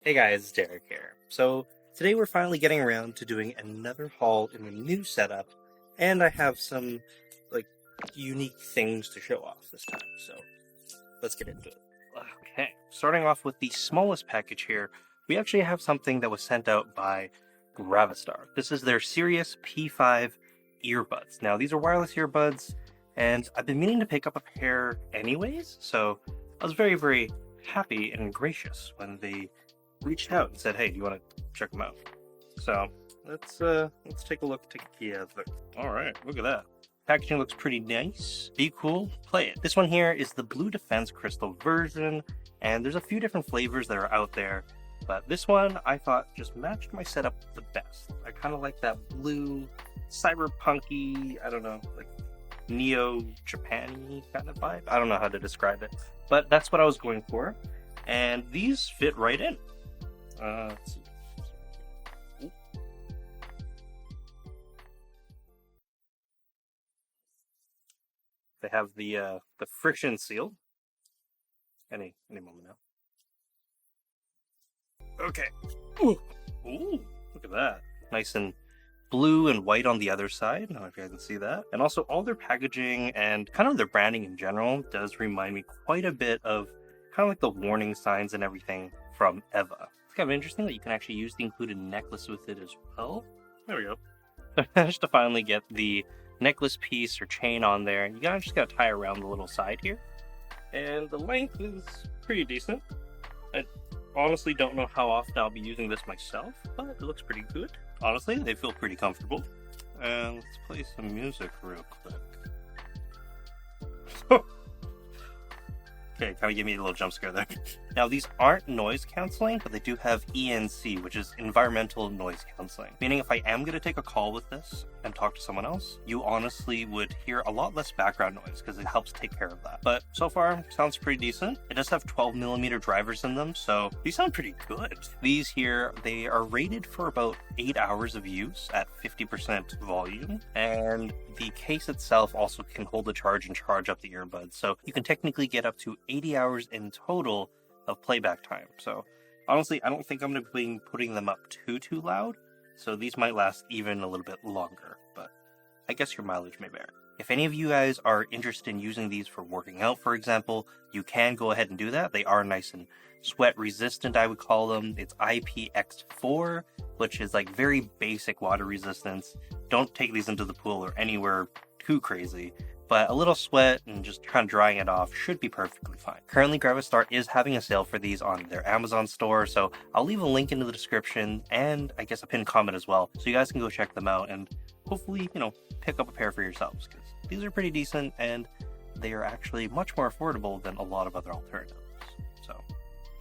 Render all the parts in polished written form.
Hey guys, Derek here. So today we're finally getting around to doing another haul in a new setup, and I have some like unique things to show off this time. So let's get into it. Okay, starting off with the smallest package here, we actually have something that was sent out by Gravastar. This is their Sirius P5 earbuds. Now these are wireless earbuds, and I've been meaning to pick up a pair anyways, so I was very happy and gracious when they reached out and said, "Hey, do you want to check them out?" So let's take a look together. All right, look at that. Packaging looks pretty nice. Be cool, play it. This one here is the Blue Defense Crystal version, and there's a few different flavors that are out there, but this one I thought just matched my setup the best. I kind of like that blue, cyberpunky, I don't know, like neo-Japan-y kind of vibe. I don't know how to describe it, but that's what I was going for, and these fit right in. Let's see. They have the friction seal. Any moment now. Okay. Ooh, look at that. Nice and blue and white on the other side. I don't know if you guys can see that. And also all their packaging and kind of their branding in general does remind me quite a bit of kind of like the warning signs and everything from Eva. It's kind of interesting that you can actually use the included necklace with it as well. There we go. I managed to finally get the necklace piece or chain on there, and you just gotta tie around the little side here. And the length is pretty decent. I honestly don't know how often I'll be using this myself, but it looks pretty good. Honestly, they feel pretty comfortable. And let's play some music real quick. Okay, kind of give me a little jump scare there. Now, these aren't noise canceling, but they do have ENC, which is environmental noise canceling. Meaning if I am going to take a call with this and talk to someone else, you honestly would hear a lot less background noise because it helps take care of that. But so far, sounds pretty decent. It does have 12mm drivers in them, so these sound pretty good. These here, they are rated for about 8 hours of use at 50% volume, and the case itself also can hold the charge and charge up the earbuds, so you can technically get up to 80 hours in total of playback time. So honestly, I don't think I'm going to be putting them up too loud, so these might last even a little bit longer, but I guess your mileage may vary. If any of you guys are interested in using these for working out, for example, you can go ahead and do that. They are nice and sweat resistant, I would call them. It's IPX4, which is like very basic water resistance. Don't take these into the pool or anywhere too crazy, but a little sweat and just kind of drying it off should be perfectly fine. Currently, Gravastar is having a sale for these on their Amazon store, so I'll leave a link into the description and I guess a pinned comment as well, so you guys can go check them out and hopefully, pick up a pair for yourselves, because these are pretty decent and they are actually much more affordable than a lot of other alternatives. So,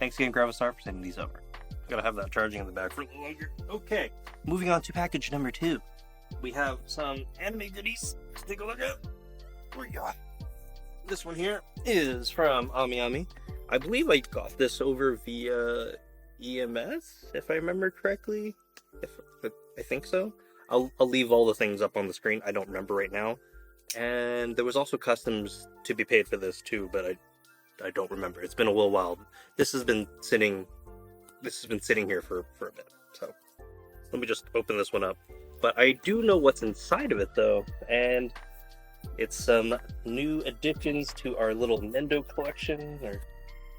thanks again, Gravastar, for sending these over. Gotta have that charging in the back for a little longer. Okay, moving on to package number 2. We have some anime goodies to take a look at. What we got? This one here is from Ami. I believe I got this over via EMS, if I remember correctly. I think so. I'll leave all the things up on the screen. I don't remember right now. And there was also customs to be paid for this too, but I don't remember. It's been a little while. This has been sitting here for a bit. So let me just open this one up. But I do know what's inside of it though, and it's some new additions to our little Nendo collection. Or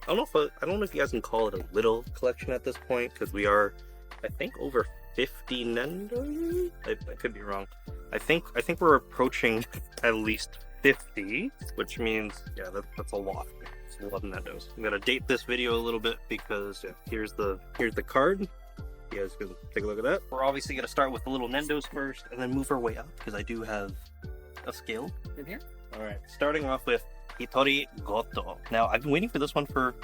I don't know if you guys can call it a little collection at this point, because we are, I think, over 50 Nendo. I could be wrong. I think we're approaching at least 50, which means that's a lot. It's a lot of Nendos. I'm gonna date this video a little bit because here's the card. You guys can take a look at that. We're obviously gonna start with the little Nendos first, and then move our way up because I do have a scale in here. All right, starting off with Hitori Goto. Now I've been waiting for this one for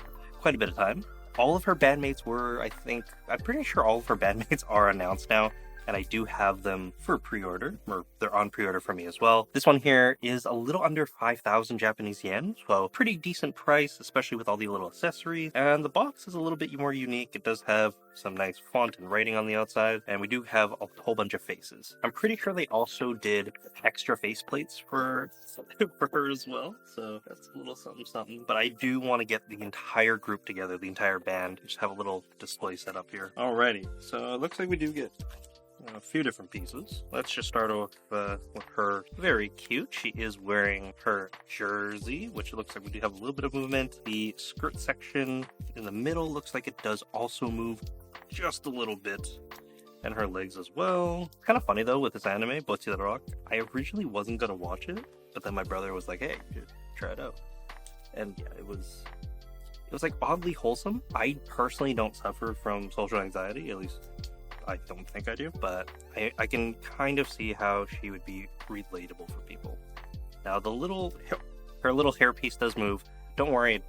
quite a bit of time. All of her bandmates were, I'm pretty sure all of her bandmates are announced now and I do have them for pre-order, or they're on pre-order for me as well. This one here is a little under 5,000 Japanese yen, so pretty decent price, especially with all the little accessories. And the box is a little bit more unique. It does have some nice font and writing on the outside, and we do have a whole bunch of faces. I'm pretty sure they also did extra faceplates for her as well, so that's a little something something. But I do want to get the entire group together, the entire band, just have a little display set up here. Alrighty, so it looks like we do get a few different pieces. Let's just start off with her. Very cute. She is wearing her jersey, which looks like we do have a little bit of movement. The skirt section in the middle looks like it does also move just a little bit. And her legs as well. Kind of funny though with this anime, Bocchi the Rock. I originally wasn't gonna watch it, but then my brother was like, hey, dude, try it out. And yeah, it was like oddly wholesome. I personally don't suffer from social anxiety, at least I don't think I do, but I can kind of see how she would be relatable for people. Now her little hairpiece does move. Don't worry,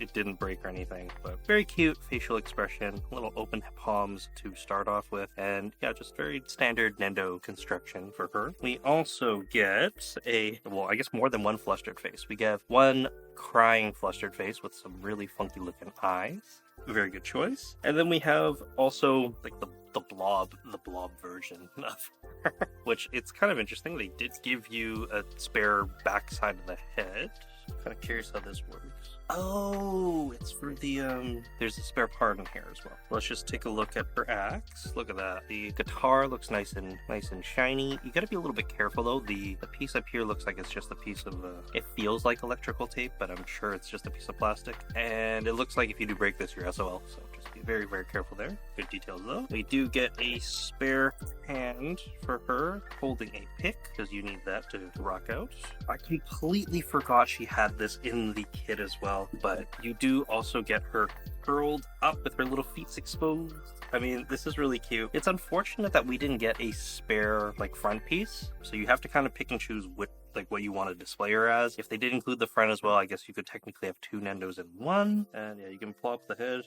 it didn't break or anything, but very cute facial expression, little open palms to start off with, and yeah, just very standard Nendo construction for her. We also get I guess more than one flustered face. We get one crying flustered face with some really funky looking eyes. Very good choice. And then we have also like the blob version of her, which it's kind of interesting. They did give you a spare backside of the head. Kind of curious how this works. Oh, it's for the there's a spare part in here as well. Let's just take a look at her axe. Look at that. The guitar looks nice and shiny. You gotta be a little bit careful though. The piece up here looks like it's just a piece of it feels like electrical tape, but I'm sure it's just a piece of plastic. And it looks like if you do break this, you're SOL. So just be very, very careful there. Good details though. We do get a spare hand for her holding a pick, because you need that to rock out. I completely forgot she had this in the kit as well, but you do also get her curled up with her little feet exposed. I mean, this is really cute. It's unfortunate that we didn't get a spare like front piece, so you have to kind of pick and choose what you want to display her as. If they did include the front as well, I guess you could technically have two Nendos in one. And yeah, you can plop the head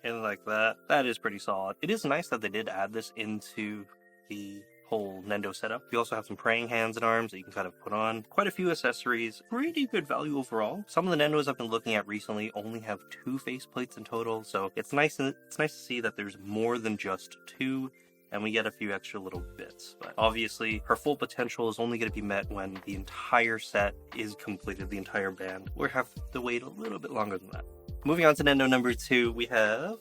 in like that. That is pretty solid. It is nice that they did add this into the whole Nendo setup. We also have some praying hands and arms that you can kind of put on. Quite a few accessories. Pretty good value overall. Some of the Nendos I've been looking at recently only have 2 faceplates in total, so it's nice to see that there's more than just 2, and we get a few extra little bits. But obviously, her full potential is only going to be met when the entire set is completed, the entire band. We'll have to wait a little bit longer than that. Moving on to Nendo number 2, we have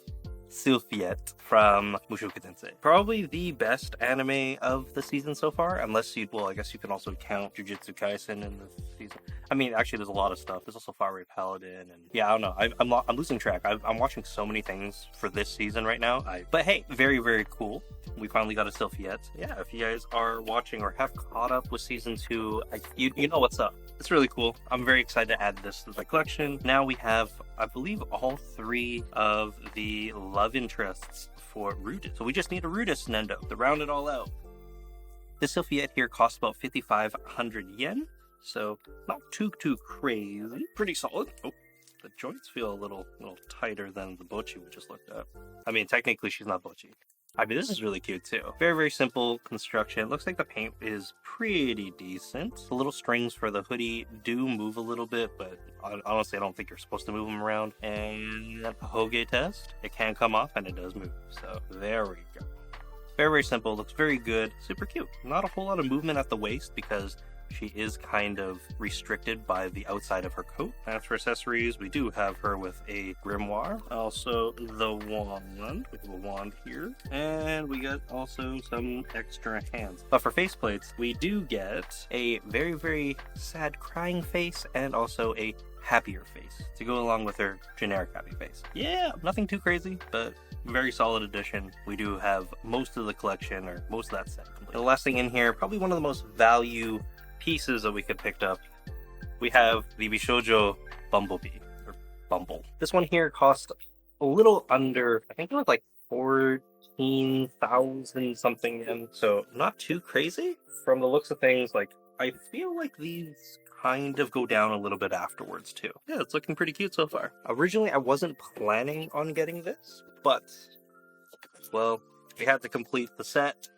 Sylphiette from Mushoku Tensei. Probably the best anime of the season so far, unless I guess you can also count Jujutsu Kaisen in the season. I mean, actually, there's a lot of stuff. There's also Fire Ray Paladin, and yeah, I don't know. I'm losing track. I'm watching so many things for this season right now. But hey, very, very cool. We finally got a Sylphiette. Yeah, if you guys are watching or have caught up with season 2, you know what's up. It's really cool. I'm very excited to add this to the collection. Now we have, I believe, all 3 of the love interests for Rudis. So we just need a Rudis Nendo to round it all out. This Sylphiette here costs about 5,500 yen. So not too crazy. Pretty solid. Oh, the joints feel a little tighter than the Bocchi we just looked at. I mean, technically she's not Bocchi. I mean, this is really cute too. Very, very simple construction. It looks like the paint is pretty decent. The little strings for the hoodie do move a little bit, but honestly, I don't think you're supposed to move them around. And a Hoge test, it can come off and it does move. So there we go. Very, very simple. Looks very good. Super cute. Not a whole lot of movement at the waist because she is kind of restricted by the outside of her coat. As for accessories, we do have her with a grimoire. Also, the wand. We have a wand here. And we got also some extra hands. But for faceplates, we do get a very, very sad crying face and also a happier face to go along with her generic happy face. Yeah, nothing too crazy, but very solid addition. We do have most of the collection, or most of that set complete. The last thing in here, probably one of the most value pieces that we could pick up, we have the Bishoujo Bumblebee, or Bumble. This one here cost a little under, I think it was like 14,000 something yen, so not too crazy. From the looks of things, like, I feel like these kind of go down a little bit afterwards too. Yeah, it's looking pretty cute so far. Originally, I wasn't planning on getting this, but, well, we had to complete the set.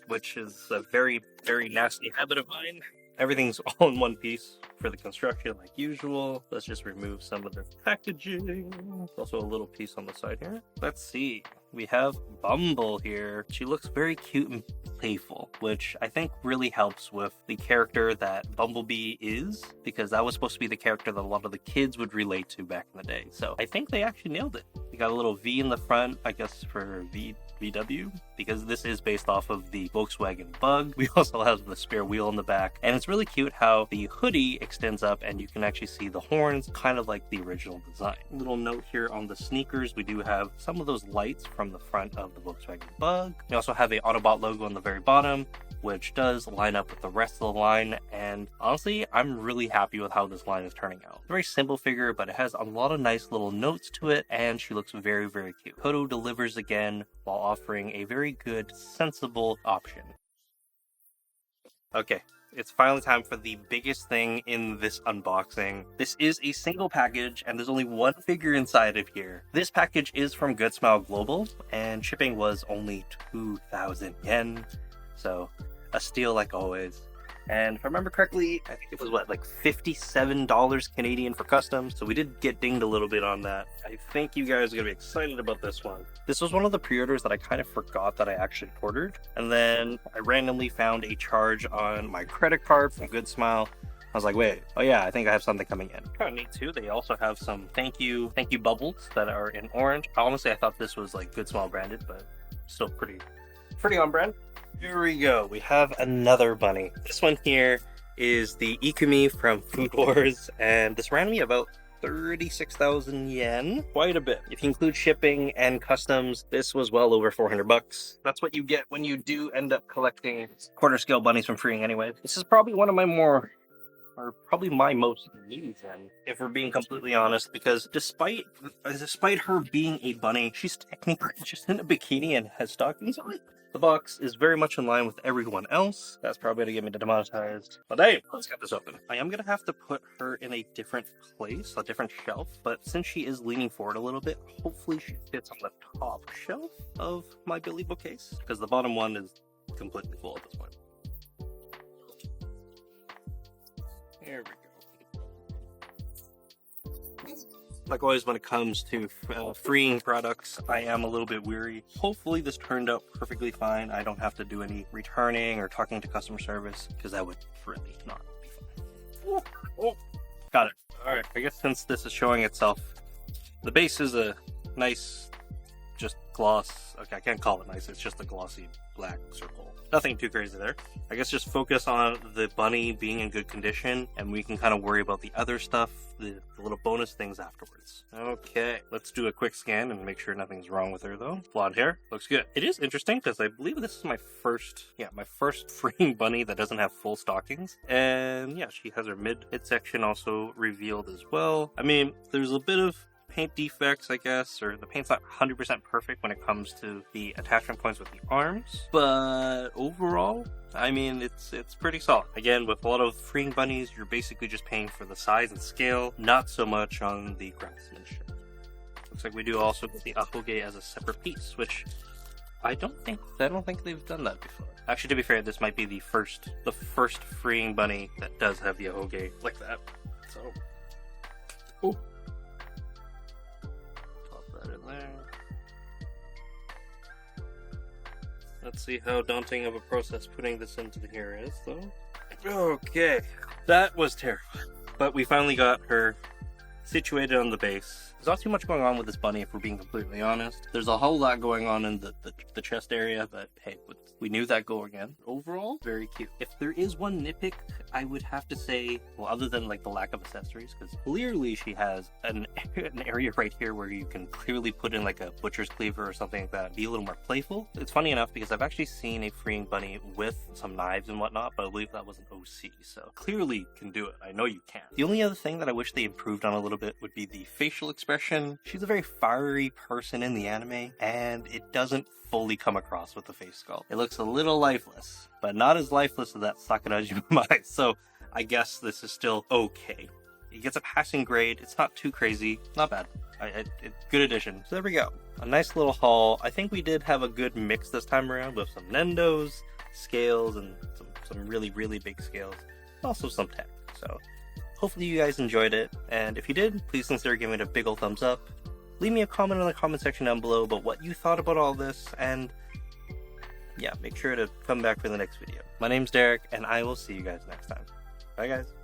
which is a very, very nasty habit of mine. Everything's all in one piece for the construction like usual. Let's just remove some of the packaging. There's also a little piece on the side here. Let's see. We have Bumble here. She looks very cute and playful, which I think really helps with the character that Bumblebee is, because that was supposed to be the character that a lot of the kids would relate to back in the day. So I think they actually nailed it. We got a little V in the front, I guess for VW, because this is based off of the Volkswagen Bug. We also have the spare wheel in the back, and it's really cute how the hoodie extends up and you can actually see the horns, kind of like the original design. Little note here on the sneakers, we do have some of those lights from the front of the Volkswagen Bug. We also have a Autobot logo on the very bottom, which does line up with the rest of the line, and honestly, I'm really happy with how this line is turning out. Very simple figure, but it has a lot of nice little notes to it, and she looks very, very cute. Kodo delivers again while offering a very good, sensible option. Okay, it's finally time for the biggest thing in this unboxing. This is a single package, and there's only one figure inside of here. This package is from Good Smile Global, and shipping was only 2,000 yen. So, a steal like always. And if I remember correctly, I think it was like $57 Canadian for customs. So we did get dinged a little bit on that. I think you guys are gonna be excited about this one. This was one of the pre-orders that I kind of forgot that I actually ordered. And then I randomly found a charge on my credit card from Good Smile. I was like, wait, oh yeah, I think I have something coming in. Kind of neat too. They also have some thank you bubbles that are in orange. Honestly, I thought this was like Good Smile branded, but still pretty on brand. Here we go. We have another bunny. This one here is the Ikumi from Food Wars, and this ran me about 36,000 yen. Quite a bit. If you include shipping and customs, this was well over 400 bucks. That's what you get when you do end up collecting quarter scale bunnies from Freeing anyway. This is probably one of my my most needs, and if we're being completely honest, because despite her being a bunny, she's technically just in a bikini and has stockings on. The box is very much in line with everyone else. That's probably gonna get me demonetized. But hey, let's get this open. I am gonna have to put her in a different place, a different shelf, but since she is leaning forward a little bit, hopefully she fits on the top shelf of my Billy bookcase, because the bottom one is completely full at this point. There we go. Like always, when it comes to freeing products, I am a little bit weary. Hopefully this turned out perfectly fine. I don't have to do any returning or talking to customer service, because that would really not be fun. Oh, got it. Alright, I guess since this is showing itself, the base is a nice, just gloss. Okay, I can't call it nice, it's just a glossy black circle. Nothing too crazy there. I guess just focus on the bunny being in good condition, and we can kind of worry about the other stuff, the little bonus things afterwards. Okay, let's do a quick scan and make sure nothing's wrong with her though. Blonde hair, looks good. It is interesting because I believe this is my first freeing bunny that doesn't have full stockings. And yeah, she has her midsection also revealed as well. I mean, there's a bit of paint defects, I guess, or the paint's not 100% perfect when it comes to the attachment points with the arms, but overall, I mean, it's pretty solid. Again, with a lot of freeing bunnies, you're basically just paying for the size and scale, not so much on the craftsmanship. Looks like we do also get the ahoge as a separate piece, which I don't think they've done that before. Actually, to be fair, this might be the first freeing bunny that does have the ahoge like that. So, oh. There. Let's see how daunting of a process putting this into the here is, though. Okay, that was terrible. But we finally got her situated on the base. There's not too much going on with this bunny, if we're being completely honest. There's a whole lot going on in the chest area, but hey, we knew that going in. Overall, very cute. If there is one nitpick, I would have to say, well, other than like the lack of accessories, because clearly she has an area right here where you can clearly put in like a butcher's cleaver or something like that, be a little more playful. It's funny enough because I've actually seen a freeing bunny with some knives and whatnot, but I believe that was an OC, so clearly can do it. I know you can. The only other thing that I wish they improved on a little bit would be the facial expression. She's a very fiery person in the anime, and it doesn't fully come across with the face sculpt. It looks a little lifeless, but not as lifeless as that Sakurajima Mai, so I guess this is still okay. It gets a passing grade, it's not too crazy, not bad. Good addition. So there we go. A nice little haul. I think we did have a good mix this time around with some Nendos, scales and some really, really big scales. Also some tech. So hopefully you guys enjoyed it. And if you did, please consider giving it a big ol' thumbs up. Leave me a comment in the comment section down below about what you thought about all this. And yeah, make sure to come back for the next video. My name's Derek, and I will see you guys next time. Bye, guys.